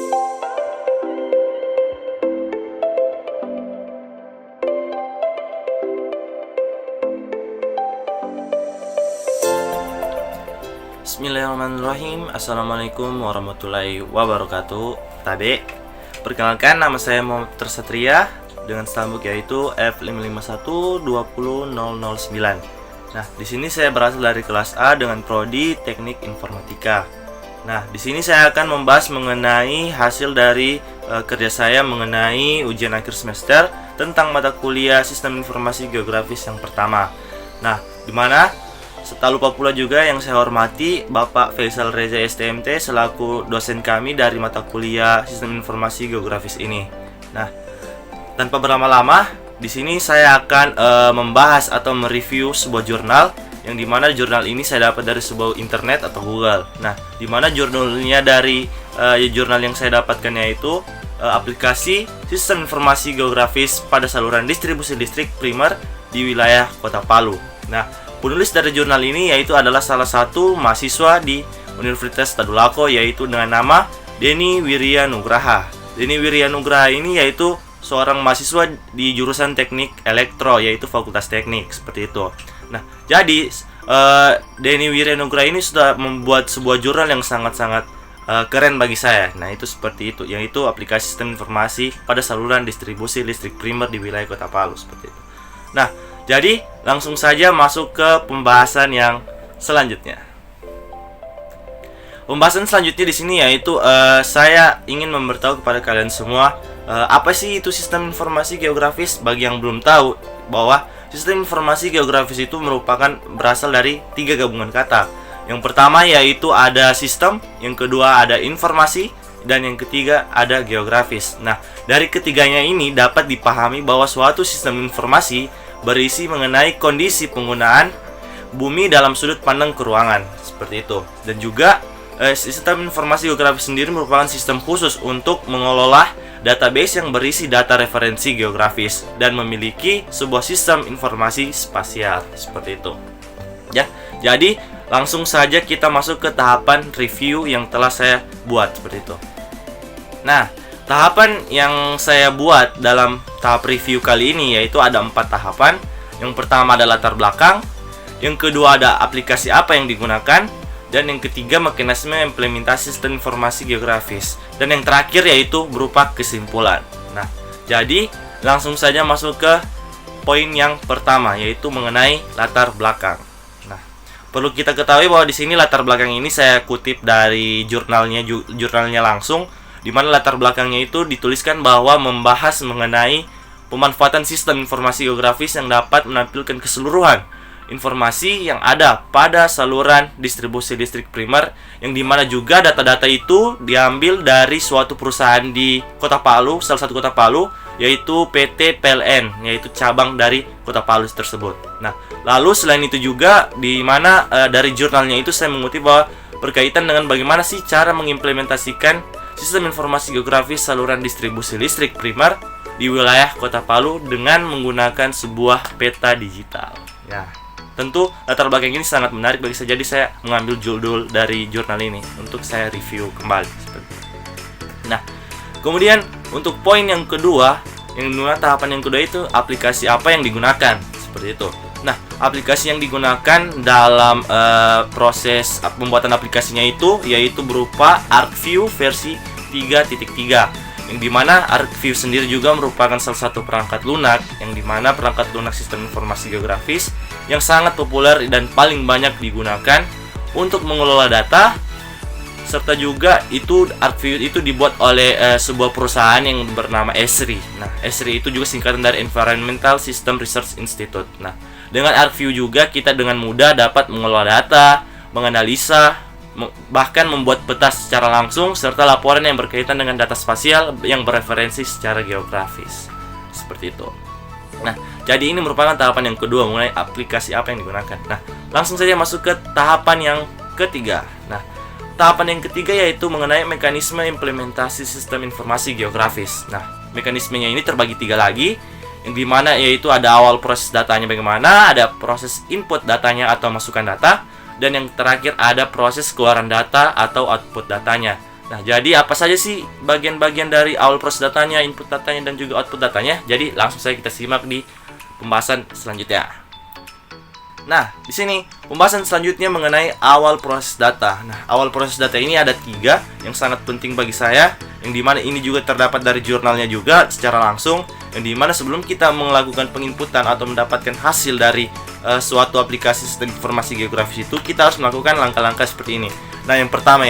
Bismillahirrahmanirrahim. Assalamualaikum warahmatullahi wabarakatuh. Tabe, perkenalkan, nama saya Muhammad Satria dengan stambuk yaitu F551-20009. Nah, di sini saya berasal dari kelas A dengan prodi Teknik Informatika. Nah, di sini saya akan membahas mengenai hasil dari kerja saya mengenai ujian akhir semester tentang mata kuliah Sistem Informasi Geografis yang pertama. Nah, di mana tak lupa pula juga yang saya hormati Bapak Faisal Reza STMT selaku dosen kami dari mata kuliah Sistem Informasi Geografis ini. Nah, tanpa berlama-lama, di sini saya akan membahas atau mereview sebuah jurnal yang dimana jurnal ini saya dapat dari sebuah internet atau Google. Nah, dimana jurnalnya dari jurnal yang saya dapatkan yaitu aplikasi Sistem Informasi Geografis pada saluran distribusi listrik primer di wilayah Kota Palu. Nah, penulis dari jurnal ini yaitu adalah salah satu mahasiswa di Universitas Tadulako yaitu dengan nama Denny Wirya Nugraha. Denny Wirya Nugraha ini yaitu seorang mahasiswa di jurusan Teknik Elektro yaitu Fakultas Teknik seperti itu. Nah, jadi Denny Wirya Nugraha ini sudah membuat sebuah jurnal yang sangat-sangat keren bagi saya. Nah, itu seperti itu, yaitu aplikasi sistem informasi pada saluran distribusi listrik primer di wilayah Kota Palu seperti itu. Nah, jadi langsung saja masuk ke pembahasan yang selanjutnya. Pembahasan selanjutnya di sini yaitu saya ingin memberitahu kepada kalian semua apa sih itu sistem informasi geografis. Bagi yang belum tahu bahwa sistem informasi geografis itu merupakan berasal dari 3 gabungan kata. Yang pertama yaitu ada sistem, yang kedua ada informasi, dan yang ketiga ada geografis. Nah, dari ketiganya ini dapat dipahami bahwa suatu sistem informasi berisi mengenai kondisi penggunaan bumi dalam sudut pandang keruangan seperti itu. Dan juga sistem informasi geografis sendiri merupakan sistem khusus untuk mengelola database yang berisi data referensi geografis dan memiliki sebuah sistem informasi spasial seperti itu. Ya, jadi langsung saja kita masuk ke tahapan review yang telah saya buat seperti itu. Nah, tahapan yang saya buat dalam tahap review kali ini yaitu ada 4 tahapan. Yang pertama adalah latar belakang, yang kedua ada aplikasi apa yang digunakan, dan yang ketiga mekanisme implementasi sistem informasi geografis, dan yang terakhir yaitu berupa kesimpulan. Nah, jadi langsung saja masuk ke poin yang pertama yaitu mengenai latar belakang. Nah, perlu kita ketahui bahwa di sini latar belakang ini saya kutip dari jurnalnya langsung, di mana latar belakangnya itu dituliskan bahwa membahas mengenai pemanfaatan sistem informasi geografis yang dapat menampilkan keseluruhan informasi yang ada pada saluran distribusi listrik primer, yang dimana juga data-data itu diambil dari suatu perusahaan di Kota Palu, salah satu Kota Palu, yaitu PT PLN, yaitu cabang dari Kota Palu tersebut. Nah, lalu selain itu juga di mana dari jurnalnya itu saya mengutip bahwa berkaitan dengan bagaimana sih cara mengimplementasikan sistem informasi geografis saluran distribusi listrik primer di wilayah Kota Palu dengan menggunakan sebuah peta digital. Ya, tentu latar belakang ini sangat menarik bagi saya, jadi saya mengambil judul dari jurnal ini untuk saya review kembali seperti itu. Nah, kemudian untuk poin yang kedua, tahapan yang kedua itu aplikasi apa yang digunakan seperti itu. Nah, aplikasi yang digunakan dalam proses pembuatan aplikasinya itu yaitu berupa ArcView versi 3.3, yang dimana ArcView sendiri juga merupakan salah satu perangkat lunak, yang dimana perangkat lunak sistem informasi geografis yang sangat populer dan paling banyak digunakan untuk mengelola data, serta juga itu ArcView itu dibuat oleh sebuah perusahaan yang bernama Esri. Nah, Esri itu juga singkatan dari Environmental System Research Institute. Nah, dengan ArcView juga kita dengan mudah dapat mengelola data, menganalisa, bahkan membuat peta secara langsung, serta laporan yang berkaitan dengan data spasial yang bereferensi secara geografis. Seperti itu. Nah, jadi ini merupakan tahapan yang kedua mengenai aplikasi apa yang digunakan. Nah, langsung saja masuk ke tahapan yang ketiga. Nah, tahapan yang ketiga yaitu mengenai mekanisme implementasi sistem informasi geografis. Nah, mekanismenya ini terbagi 3 lagi, yang dimana yaitu ada awal proses datanya bagaimana, ada proses input datanya atau masukan data, dan yang terakhir ada proses keluaran data atau output datanya. Nah, jadi apa saja sih bagian-bagian dari awal proses datanya, input datanya, dan juga output datanya? Jadi langsung saja kita simak di pembahasan selanjutnya. Nah, di sini pembahasan selanjutnya mengenai awal proses data. Nah, awal proses data ini ada 3 yang sangat penting bagi saya, yang dimana ini juga terdapat dari jurnalnya juga secara langsung, yang dimana sebelum kita melakukan penginputan atau mendapatkan hasil dari suatu aplikasi sistem informasi geografis itu, kita harus melakukan langkah-langkah seperti ini. Nah, yang pertama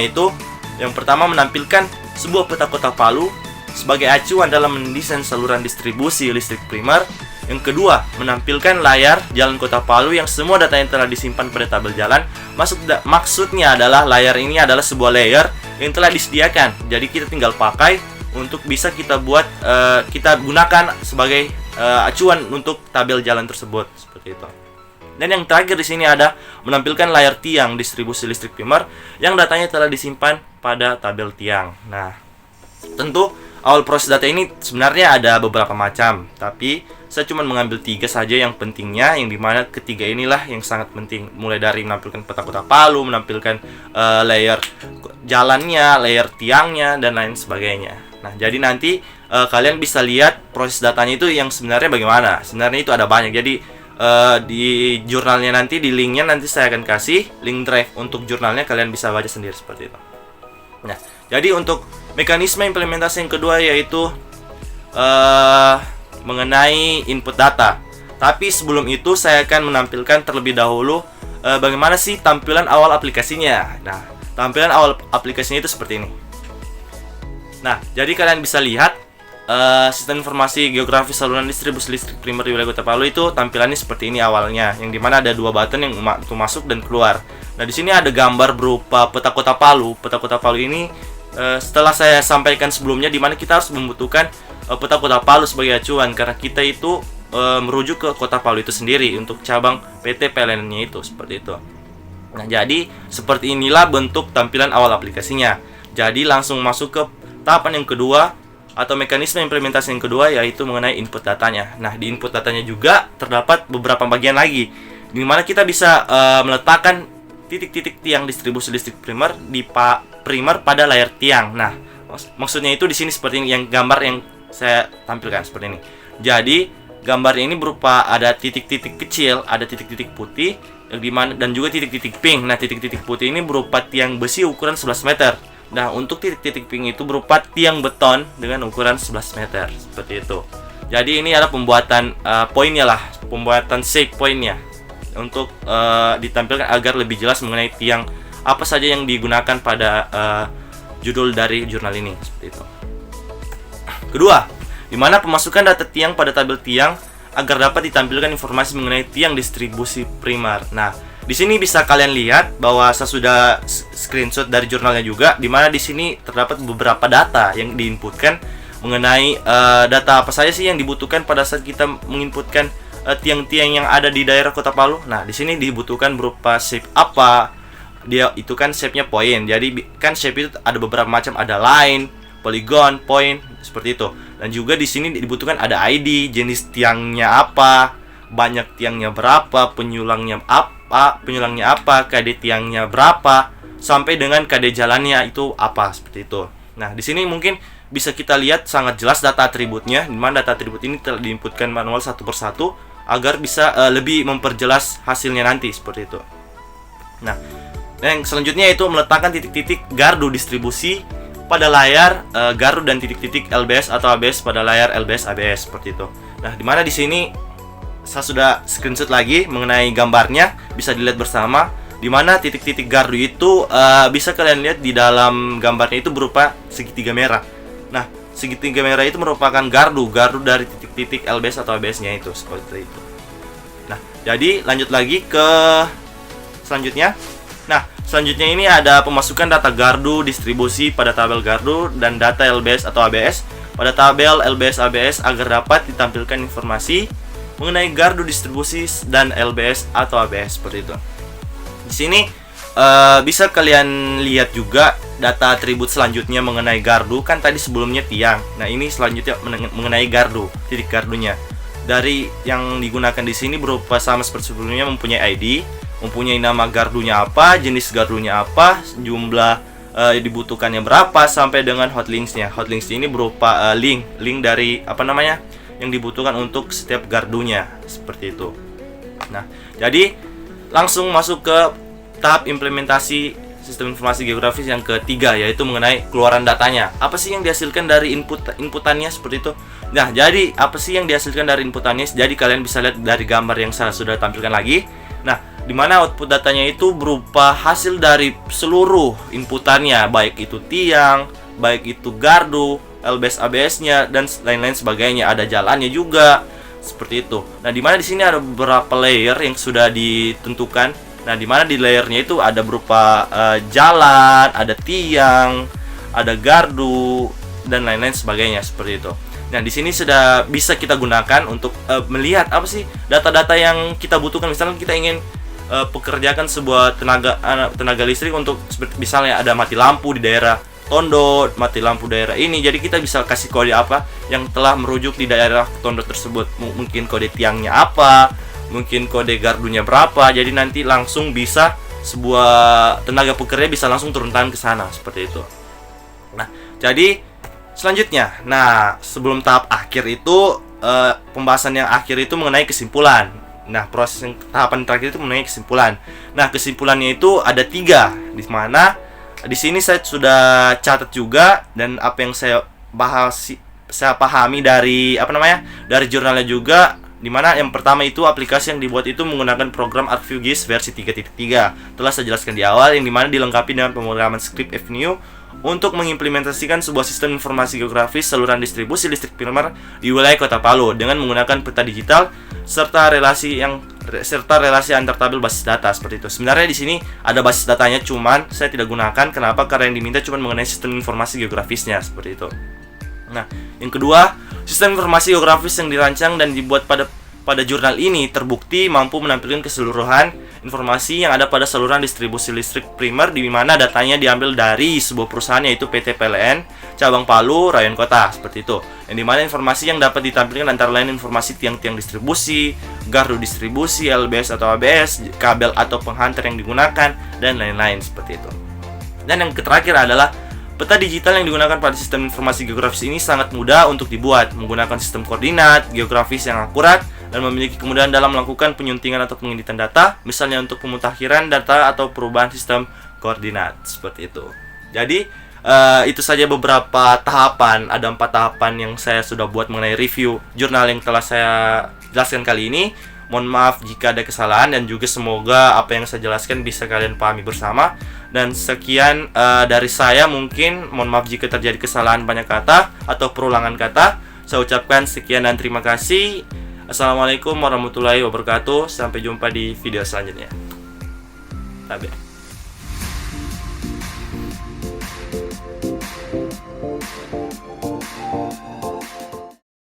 menampilkan sebuah peta kota Palu sebagai acuan dalam mendesain saluran distribusi listrik primer. Yang kedua, menampilkan layar jalan kota Palu yang semua data yang telah disimpan pada tabel jalan. Maksudnya adalah layar ini adalah sebuah layer yang telah disediakan. Jadi kita tinggal pakai untuk bisa kita buat, kita gunakan sebagai acuan untuk tabel jalan tersebut, seperti itu. Dan yang terakhir di sini ada menampilkan layar tiang distribusi listrik primer yang datanya telah disimpan pada tabel tiang. Nah, tentu awal proses data ini sebenarnya ada beberapa macam, tapi saya cuma mengambil 3 saja yang pentingnya, yang dimana ketiga inilah yang sangat penting. Mulai dari menampilkan peta kota Palu, menampilkan layer jalannya, layer tiangnya, dan lain sebagainya. Nah, jadi nanti kalian bisa lihat proses datanya itu yang sebenarnya bagaimana. Sebenarnya itu ada banyak. Jadi di jurnalnya nanti, di linknya nanti saya akan kasih link drive untuk jurnalnya, kalian bisa baca sendiri seperti itu. Nah, jadi untuk mekanisme implementasi yang kedua yaitu mengenai input data. Tapi sebelum itu saya akan menampilkan terlebih dahulu bagaimana sih tampilan awal aplikasinya. Nah, tampilan awal aplikasinya itu seperti ini. Nah, jadi kalian bisa lihat sistem informasi geografis saluran distribusi listrik primer di wilayah Kota Palu itu tampilannya seperti ini awalnya, yang dimana ada 2 button yang untuk masuk dan keluar. Nah, di sini ada gambar berupa peta Kota Palu. Peta Kota Palu ini setelah saya sampaikan sebelumnya, dimana kita harus membutuhkan peta Kota Palu sebagai acuan karena kita itu merujuk ke Kota Palu itu sendiri untuk cabang PT PLN-nya itu, seperti itu. Nah, jadi seperti inilah bentuk tampilan awal aplikasinya. Jadi langsung masuk ke tahapan yang kedua atau mekanisme implementasi yang kedua, yaitu mengenai input datanya. Nah, di input datanya juga terdapat beberapa bagian lagi, di mana kita bisa meletakkan titik-titik tiang distribusi listrik primer primer pada layar tiang. Nah, maksudnya itu di sini seperti ini, yang gambar yang saya tampilkan seperti ini. Jadi gambarnya ini berupa ada titik-titik kecil, ada titik-titik putih yang dimana, dan juga titik-titik pink. Nah, titik-titik putih ini berupa tiang besi ukuran 11 meter. Nah, untuk titik-titik pink itu berupa tiang beton dengan ukuran 11 meter, seperti itu. Jadi ini adalah pembuatan poinnya lah, pembuatan shape poinnya untuk ditampilkan agar lebih jelas mengenai tiang apa saja yang digunakan pada judul dari jurnal ini, seperti itu. Kedua, di mana pemasukan data tiang pada tabel tiang agar dapat ditampilkan informasi mengenai tiang distribusi primer. Nah, di sini bisa kalian lihat bahwa saya sudah screenshot dari jurnalnya juga, di mana di sini terdapat beberapa data yang diinputkan mengenai data apa saja sih yang dibutuhkan pada saat kita menginputkan tiang-tiang yang ada di daerah Kota Palu. Nah, di sini dibutuhkan berupa shape apa? Dia itu kan shape-nya point. Jadi kan shape itu ada beberapa macam, ada line, polygon, point, seperti itu. Dan juga di sini dibutuhkan ada ID, jenis tiangnya apa, banyak tiangnya berapa, penyulangnya apa, KD tiangnya berapa, sampai dengan KD jalannya itu apa, seperti itu. Nah, di sini mungkin bisa kita lihat sangat jelas data atributnya, di mana data atribut ini telah diinputkan manual satu persatu agar bisa lebih memperjelas hasilnya nanti, seperti itu. Nah, yang selanjutnya itu meletakkan titik-titik gardu distribusi pada layar gardu dan titik-titik LBS atau ABS pada layar LBS ABS, seperti itu. Nah, di mana di sini saya sudah screenshot lagi mengenai gambarnya, bisa dilihat bersama, di mana titik-titik gardu itu bisa kalian lihat di dalam gambarnya itu berupa segitiga merah. Nah, segitiga merah itu merupakan gardu dari titik-titik LBS atau ABS-nya itu, seperti itu. Nah, jadi lanjut lagi ke selanjutnya. Nah, selanjutnya ini ada pemasukan data gardu distribusi pada tabel gardu dan data LBS atau ABS pada tabel LBS ABS agar dapat ditampilkan informasi mengenai gardu distribusi dan LBS atau ABS, seperti itu. Di sini bisa kalian lihat juga data atribut selanjutnya mengenai gardu, kan tadi sebelumnya tiang. Nah, ini selanjutnya mengenai gardu, titik gardunya. Dari yang digunakan di sini berupa sama seperti sebelumnya, mempunyai ID, mempunyai nama gardunya apa, jenis gardunya apa, jumlah dibutuhkannya berapa, sampai dengan hotlinksnya. Hotlinks ini berupa link dari yang dibutuhkan untuk setiap gardunya, seperti itu. Nah, jadi langsung masuk ke tahap implementasi sistem informasi geografis yang ketiga, yaitu mengenai keluaran datanya. Apa sih yang dihasilkan dari inputannya, seperti itu. Nah, jadi apa sih yang dihasilkan dari inputannya? Jadi kalian bisa lihat dari gambar yang saya sudah tampilkan lagi. Nah, dimana output datanya itu berupa hasil dari seluruh inputannya, baik itu tiang, baik itu gardu, LBS ABS-nya, dan lain-lain sebagainya. Ada jalannya juga, seperti itu. Nah, dimana di sini ada beberapa layer yang sudah ditentukan. Nah, dimana di layernya itu ada berupa jalan, ada tiang, ada gardu, dan lain-lain sebagainya, seperti itu. Nah, di sini sudah bisa kita gunakan untuk melihat apa sih data-data yang kita butuhkan. Misalnya kita ingin pekerjakan sebuah tenaga listrik untuk misalnya ada mati lampu di daerah Tondo, mati lampu daerah ini. Jadi kita bisa kasih kode apa yang telah merujuk di daerah Tondo tersebut. Mungkin kode tiangnya apa, mungkin kode gardunya berapa. Jadi nanti langsung bisa sebuah tenaga pekerja bisa langsung turun tangan ke sana, seperti itu. Nah, jadi selanjutnya, sebelum tahap akhir itu pembahasan yang akhir itu mengenai kesimpulan. Nah, proses yang tahapan terakhir itu mengenai kesimpulan. Nah, kesimpulannya itu ada 3, di mana di sini saya sudah catat juga, dan apa yang saya pahami dari dari jurnalnya juga, dimana yang pertama itu aplikasi yang dibuat itu menggunakan program ArcView GIS versi 3.3. Telah saya jelaskan di awal, yang dimana dilengkapi dengan pemrograman script Avenue untuk mengimplementasikan sebuah sistem informasi geografis saluran distribusi listrik primer di wilayah Kota Palu dengan menggunakan peta digital serta relasi antar tabel basis data, seperti itu. Sebenarnya di sini ada basis datanya, cuman saya tidak gunakan. Kenapa? Karena yang diminta cuma mengenai sistem informasi geografisnya, seperti itu. Nah, yang kedua, sistem informasi geografis yang dirancang dan dibuat pada jurnal ini terbukti mampu menampilkan keseluruhan informasi yang ada pada saluran distribusi listrik primer, di mana datanya diambil dari sebuah perusahaan, yaitu PT PLN Cabang Palu Rayon Kota, seperti itu. Yang dimana informasi yang dapat ditampilkan antara lain informasi tiang-tiang distribusi, gardu distribusi, LBS atau ABS, kabel atau penghantar yang digunakan, dan lain-lain, seperti itu. Dan yang terakhir adalah peta digital yang digunakan pada sistem informasi geografis ini sangat mudah untuk dibuat, menggunakan sistem koordinat geografis yang akurat dan memiliki kemudahan dalam melakukan penyuntingan atau pengeditan data, misalnya untuk pemutakhiran data atau perubahan sistem koordinat, seperti itu. Jadi itu saja beberapa tahapan. Ada 4 tahapan yang saya sudah buat mengenai review jurnal yang telah saya jelaskan kali ini. Mohon maaf jika ada kesalahan, dan juga semoga apa yang saya jelaskan bisa kalian pahami bersama. Dan sekian dari saya. Mungkin mohon maaf jika terjadi kesalahan banyak kata atau perulangan kata. Saya ucapkan sekian dan terima kasih. Assalamualaikum warahmatullahi wabarakatuh. Sampai jumpa di video selanjutnya. Bye.